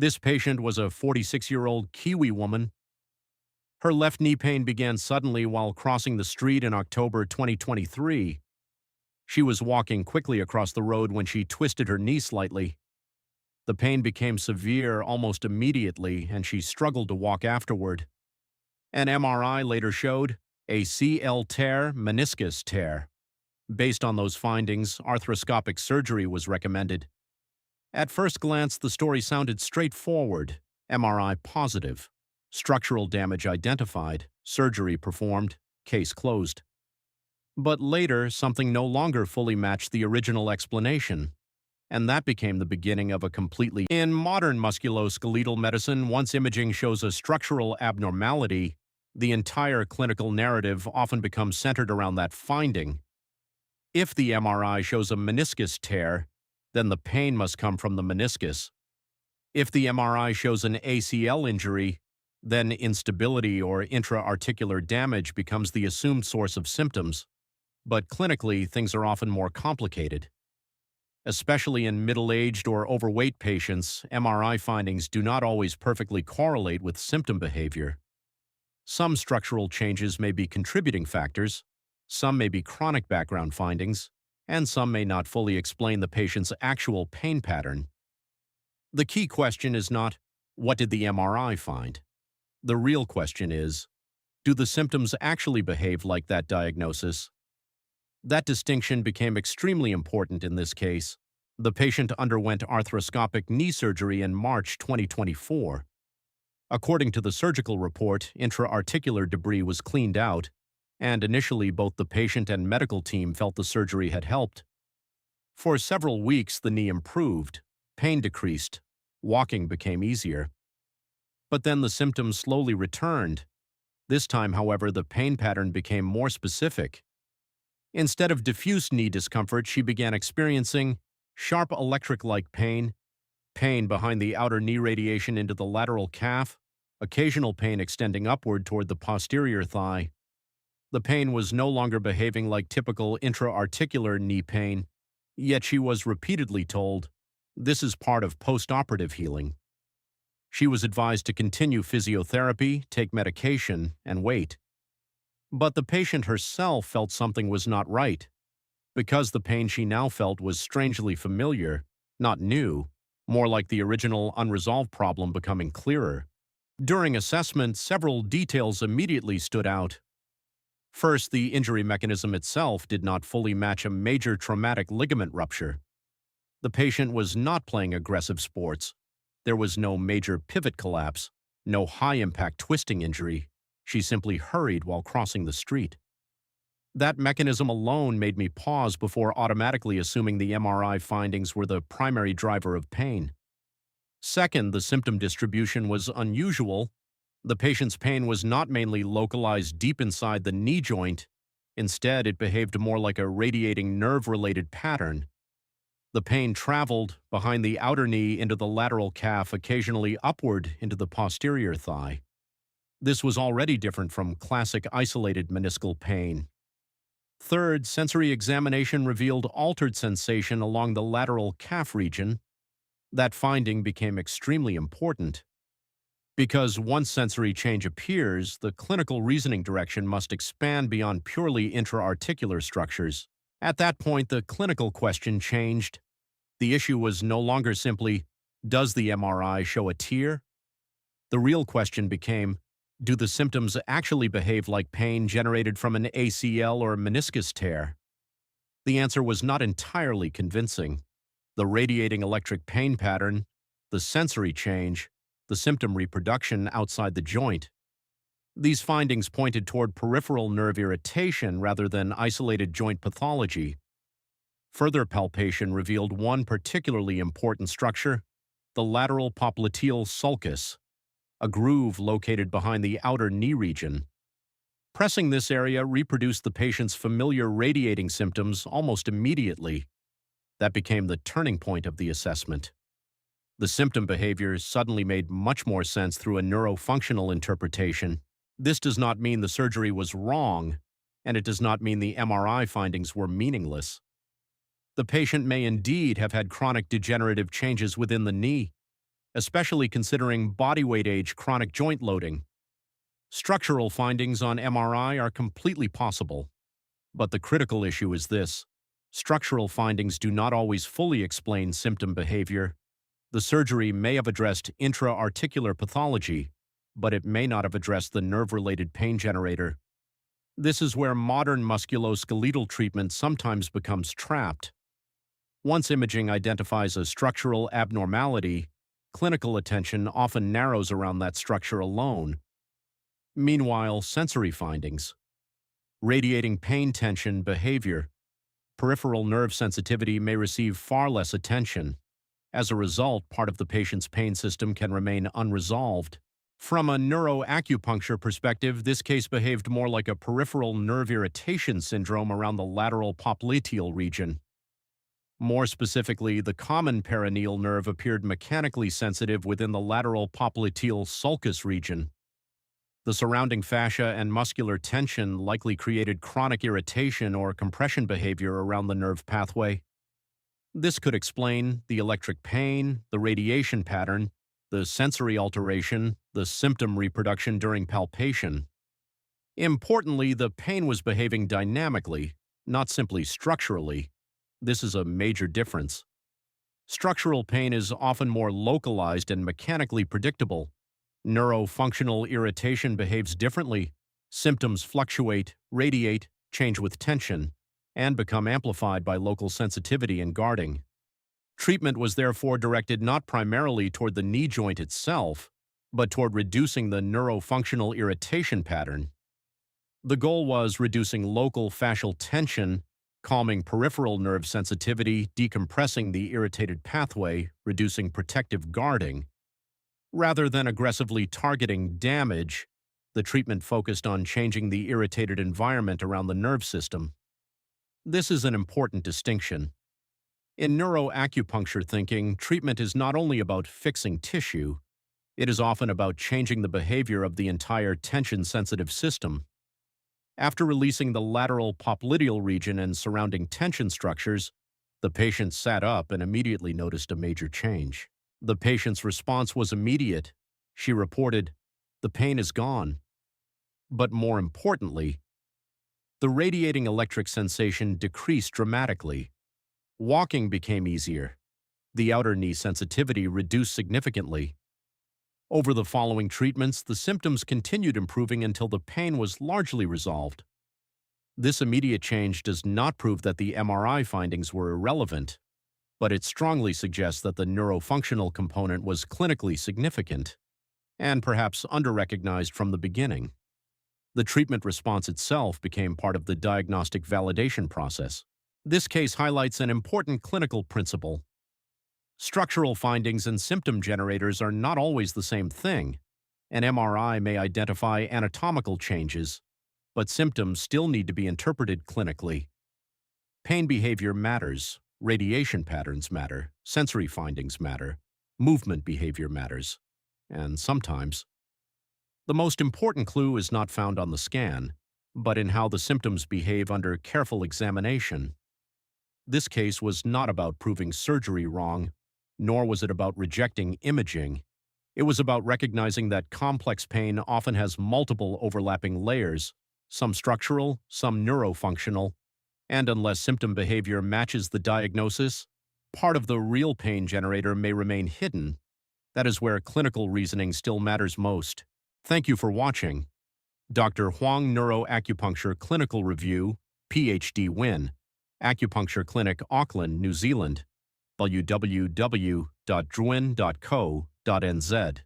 This patient was a 46-year-old Kiwi woman. Her left knee pain began suddenly while crossing the street in October 2023. She was walking quickly across the road when she twisted her knee slightly. The pain became severe almost immediately, and she struggled to walk afterward. An MRI later showed a CL tear, meniscus tear. Based on those findings, arthroscopic surgery was recommended. At first glance, the story sounded straightforward: MRI positive, structural damage identified, surgery performed, case closed. But later, something no longer fully matched the original explanation, and that became the beginning of a completely... In modern musculoskeletal medicine, once imaging shows a structural abnormality, the entire clinical narrative often becomes centered around that finding. If the MRI shows a meniscus tear, then the pain must come from the meniscus. If the MRI shows an ACL injury, then instability or intra-articular damage becomes the assumed source of symptoms. But clinically, things are often more complicated. Especially in middle-aged or overweight patients, MRI findings do not always perfectly correlate with symptom behavior. Some structural changes may be contributing factors, some may be chronic background findings, and some may not fully explain the patient's actual pain pattern. The key question is not, what did the MRI find? The real question is, do the symptoms actually behave like that diagnosis? That distinction became extremely important in this case. The patient underwent arthroscopic knee surgery in March 2024. According to the surgical report, intra-articular debris was cleaned out, and initially both the patient and medical team felt the surgery had helped. For several weeks, the knee improved, pain decreased, walking became easier. But then the symptoms slowly returned. This time, however, the pain pattern became more specific. Instead of diffuse knee discomfort, she began experiencing sharp electric-like pain, pain behind the outer knee radiation into the lateral calf, occasional pain extending upward toward the posterior thigh. The pain was no longer behaving like typical intra-articular knee pain, yet she was repeatedly told, "This is part of post-operative healing." She was advised to continue physiotherapy, take medication, and wait. But the patient herself felt something was not right. Because the pain she now felt was strangely familiar, not new, more like the original unresolved problem becoming clearer. During assessment, several details immediately stood out. First, the injury mechanism itself did not fully match a major traumatic ligament rupture. The patient was not playing aggressive sports. There was no major pivot collapse, no high-impact twisting injury. She simply hurried while crossing the street. That mechanism alone made me pause before automatically assuming the MRI findings were the primary driver of pain. Second, the symptom distribution was unusual. The patient's pain was not mainly localized deep inside the knee joint. Instead, it behaved more like a radiating nerve-related pattern. The pain traveled behind the outer knee into the lateral calf, occasionally upward into the posterior thigh. This was already different from classic isolated meniscal pain. Third, sensory examination revealed altered sensation along the lateral calf region. That finding became extremely important. Because once sensory change appears, the clinical reasoning direction must expand beyond purely intra-articular structures. At that point, the clinical question changed. The issue was no longer simply, does the MRI show a tear? The real question became, do the symptoms actually behave like pain generated from an ACL or meniscus tear? The answer was not entirely convincing. The radiating electric pain pattern, the sensory change, the symptom reproduction outside the joint. These findings pointed toward peripheral nerve irritation rather than isolated joint pathology. Further palpation revealed one particularly important structure, the lateral popliteal sulcus, a groove located behind the outer knee region. Pressing this area reproduced the patient's familiar radiating symptoms almost immediately. That became the turning point of the assessment. The symptom behaviors suddenly made much more sense through a neuro-functional interpretation. This does not mean the surgery was wrong, and it does not mean the MRI findings were meaningless. The patient may indeed have had chronic degenerative changes within the knee. especially considering bodyweight age chronic joint loading. Structural findings on MRI are completely possible, but the critical issue is this. Structural findings do not always fully explain symptom behavior. The surgery may have addressed intra-articular pathology, but it may not have addressed the nerve-related pain generator. This is where modern musculoskeletal treatment sometimes becomes trapped. Once imaging identifies a structural abnormality, clinical attention often narrows around that structure alone. Meanwhile, sensory findings, radiating pain tension behavior, peripheral nerve sensitivity may receive far less attention. As a result, part of the patient's pain system can remain unresolved. From a neuro-acupuncture perspective, this case behaved more like a peripheral nerve irritation syndrome around the lateral popliteal region. More specifically, the common perineal nerve appeared mechanically sensitive within the lateral popliteal sulcus region. The surrounding fascia and muscular tension likely created chronic irritation or compression behavior around the nerve pathway. This could explain the electric pain, the radiation pattern, the sensory alteration, the symptom reproduction during palpation. Importantly, the pain was behaving dynamically, not simply structurally. This is a major difference. Structural pain is often more localized and mechanically predictable. Neuro-functional irritation behaves differently. Symptoms fluctuate, radiate, change with tension, and become amplified by local sensitivity and guarding. Treatment was therefore directed not primarily toward the knee joint itself, but toward reducing the neuro-functional irritation pattern. The goal was reducing local fascial tension, calming peripheral nerve sensitivity, decompressing the irritated pathway, reducing protective guarding. Rather than aggressively targeting damage, the treatment focused on changing the irritated environment around the nerve system. This is an important distinction. In neuro-acupuncture thinking, treatment is not only about fixing tissue, it is often about changing the behavior of the entire tension-sensitive system. After releasing the lateral popliteal region and surrounding tension structures, the patient sat up and immediately noticed a major change. The patient's response was immediate. She reported, "The pain is gone." But more importantly, the radiating electric sensation decreased dramatically. Walking became easier. The outer knee sensitivity reduced significantly. Over the following treatments, the symptoms continued improving until the pain was largely resolved. This immediate change does not prove that the MRI findings were irrelevant, but it strongly suggests that the neurofunctional component was clinically significant and perhaps under-recognized from the beginning. The treatment response itself became part of the diagnostic validation process. This case highlights an important clinical principle. Structural findings and symptom generators are not always the same thing. An MRI may identify anatomical changes, but symptoms still need to be interpreted clinically. Pain behavior matters. Radiation patterns matter, sensory findings matter, movement behavior matters, and sometimes, the most important clue is not found on the scan, but in how the symptoms behave under careful examination. This case was not about proving surgery wrong, nor was it about rejecting imaging. It was about recognizing that complex pain often has multiple overlapping layers, some structural, some neurofunctional, and unless symptom behavior matches the diagnosis, part of the real pain generator may remain hidden. That is where clinical reasoning still matters most. Thank you for watching. Dr. Huang Neuro-Acupuncture Clinical Review, PhD Win Acupuncture Clinic, Auckland, New Zealand. www.druin.co.nz